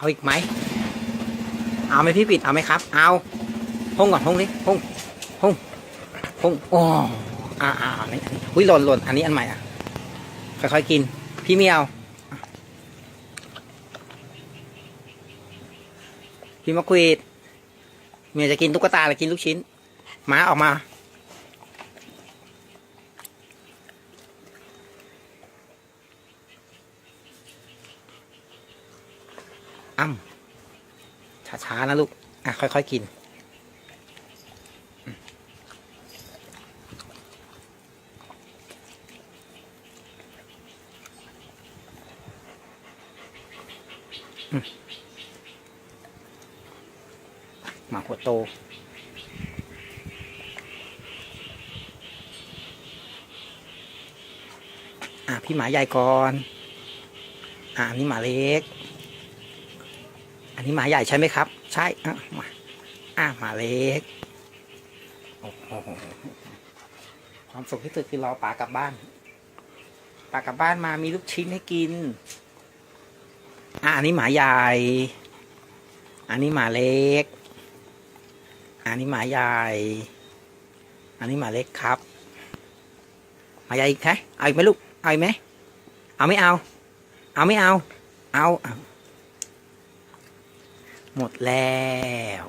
เอาอีกไหมเอาไหมพี่ปิดเอาไหมครับเอาห้องก่อนห้องนี้ห้องโอ้อันนี้อุ้ยหล่นอันนี้อันใหม่อ่ะค่อยๆกินพี่ไม่เอาพี่มะกรีดเมียจะกินตุ๊กตาหรือกินลูกชิ้นม้าออกมาช้าๆนะลูกค่อยๆกินหมาหัวโตพี่หมาใหญ่ก่อนอันนี้หมาเล็กอันนี้หมาใหญ่ใช่ไหมครับใช่หมาเล็กโอ้โหความสุขที่สุดคือรอป๋ากลับบ้านมามีลูกชิ้นให้กินอันนี้หมาใหญ่อันนี้หมาเล็กอันนี้หมาใหญ่อันนี้หมาเล็กครับหมาใหญ่อีกแท้เอาอีกไหมลูกเอาอีกไหมเอาไม่เอาเอาหมดแล้ว